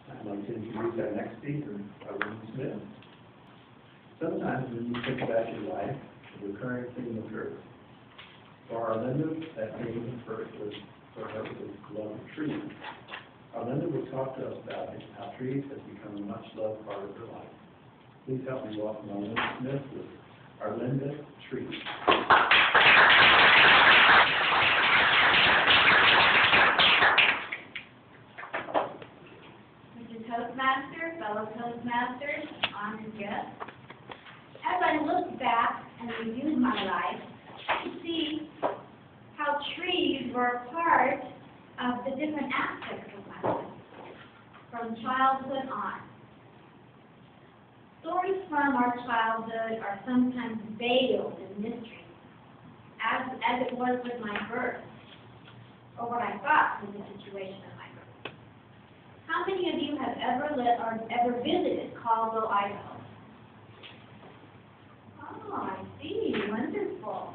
I'd like to introduce our next speaker, Arlinda Smith. Sometimes when you think about your life, a recurring theme occurs. For Arlinda, that theme first was for her was love of trees. Arlinda will talk to us about how trees have become a much loved part of her life. Please help me welcome Arlinda Smith with Arlinda Trees. Mr. Toastmaster, fellow Toastmasters, honored guests, as I look back and review my life, I see how trees were a part of the different aspects of my life, from childhood on. Stories from our childhood are sometimes veiled in mystery, as it was with my birth, or what I thought was the situation of my birth. How many of you have ever visited Caldwell, Idaho? Oh, I see. Wonderful.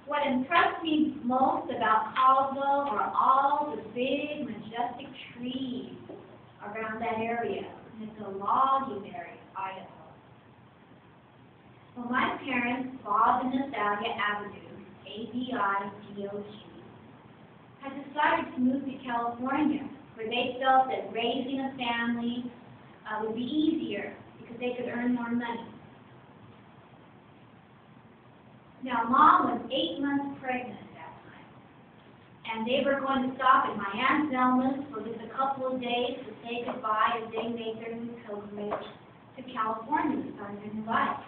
What impressed me most about Caldwell were all the big, majestic trees around that area. It's a logging area, Idaho. Well, my parents, Bob and Natalia Avenue, A-B-I-D-O-G, had decided to move to California, where they felt that raising a family would be easier because they could earn more money. Now, Mom was 8 months pregnant at that time, and they were going to stop at my Aunt Zelma's for just a couple of days to say goodbye as they made their new pilgrimage to California to start their new life.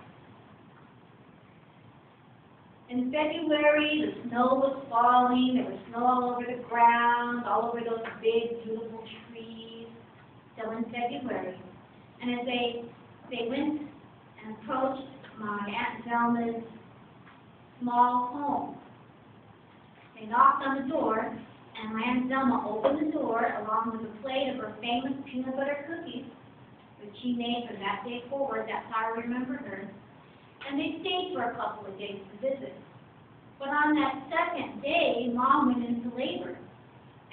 In February, the snow was falling. There was snow all over the ground, all over those big, beautiful trees, still in February. And as they went and approached my Aunt Zelma's small home, they knocked on the door, and my Aunt Zelma opened the door along with a plate of her famous peanut butter cookies, which she made from that day forward. That's how I remember her. And they stayed for a couple of days to visit. But on that second day, Mom went into labor.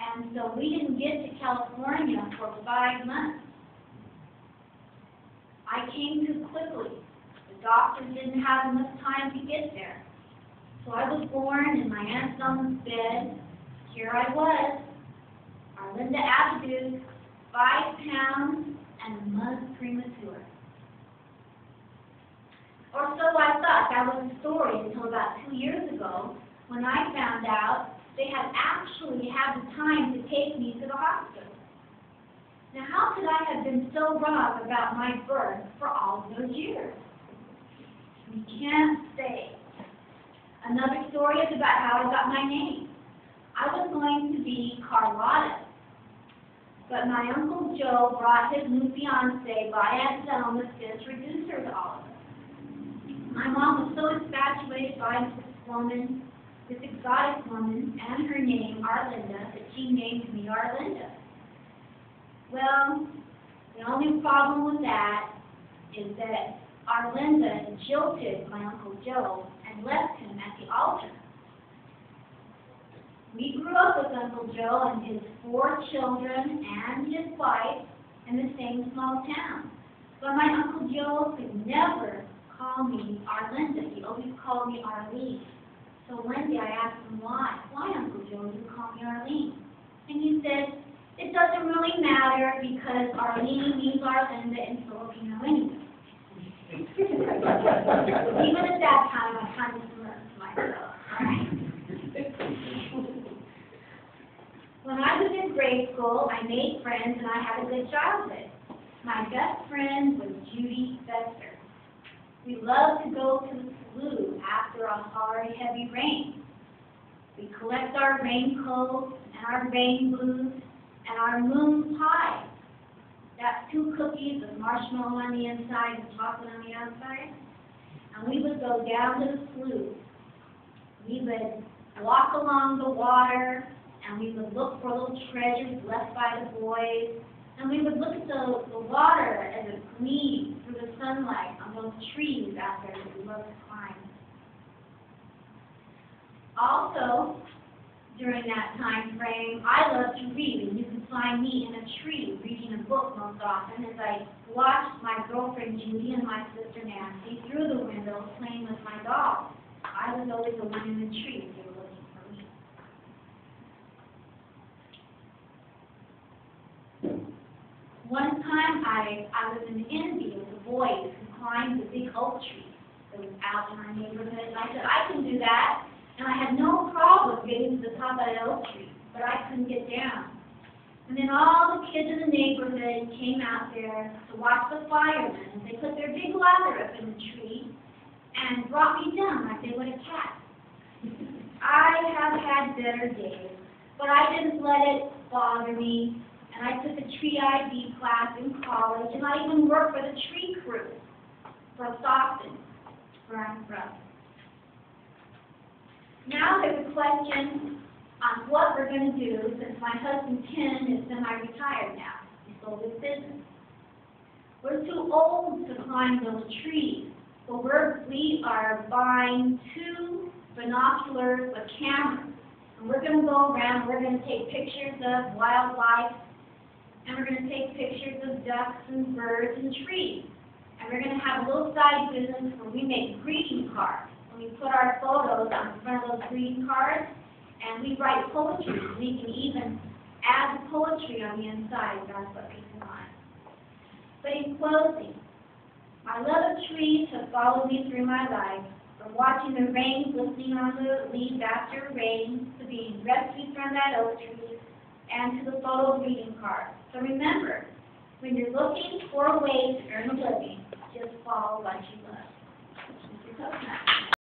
And so we didn't get to California for 5 months. I came too quickly. The doctors didn't have enough time to get there. So I was born in my Aunt Zelma's bed. Here I was, Arlinda Avenue, 5 pounds and a month premature. Or so I thought. That was the story until about 2 years ago, when I found out they had actually had the time to take me to the hospital. Now, how could I have been so wrong about my birth for all those years? We can't say. Another story is about how I got my name. I was going to be Carlotta, but my Uncle Joe brought his new fiancée by Aunt Zelma to introduce her to all of us. My mom was so infatuated by this exotic woman, and her name, Arlinda, that she named me Arlinda. Well, the only problem with that is that Arlinda jilted my Uncle Joe and left him at the altar. We grew up with Uncle Joe and his 4 children and his wife in the same small town. But my Uncle Joe could never call me Arlinda. He always called me Arlene. So one day I asked him why. Why, Uncle Joe, do you call me Arlene? And he said, it doesn't really matter because Arlene means Arlinda in Filipino anyway. Even at that time, I kind of smirked to myself. Right? When I was in grade school, I made friends and I had a good childhood. My best friend was Judy Fester. We loved to go to the slough after a hard, heavy rain. We collect our raincoats and our rain boots and our moon pie. That's 2 cookies with marshmallow on the inside and chocolate on the outside. And we would go down to the slough. We would walk along the water, and we would look for little treasures left by the boys. And we would look at the water as it gleamed through the sunlight on those trees out there that we loved to climb. Also, during that time frame, I loved to read, and you could find me in a tree reading a book book most often as I watched my girlfriend Judy and my sister Nancy through the window playing with my doll. I was always the one in the tree if they were looking for me. One time I was in envy of the boys who climbed the big oak tree that was out in our neighborhood, and I said, I can do that. And I had no problem getting to the top of that oak tree, but I couldn't get down. And then all the kids in the neighborhood came out there to watch the firemen. They put their big ladder up in the tree and brought me down like they would a cat. I have had better days, but I didn't let it bother me. And I took a tree ID class in college, and I even worked for the tree crew for Stockton, where I'm from. Now there's a question on what we're going to do since my husband Ken is semi-retired now. He sold his business. We're too old to climb those trees, but we are buying 2 binoculars with cameras. And we're going to go around, we're going to take pictures of wildlife, and we're going to take pictures of ducks and birds and trees. And we're going to have a little side business where we make greeting cards. And we put our photos on the front of those greeting cards, and we write poetry. We can even add the poetry on the inside. That's what people want. But in closing, my love of trees has followed me through my life, from watching the rain glistening on the leaves after rain, to being rescued from that oak tree, and to the photo greeting card. So remember, when you're looking for a way to earn a living, just follow what you love. Mr. Coconut.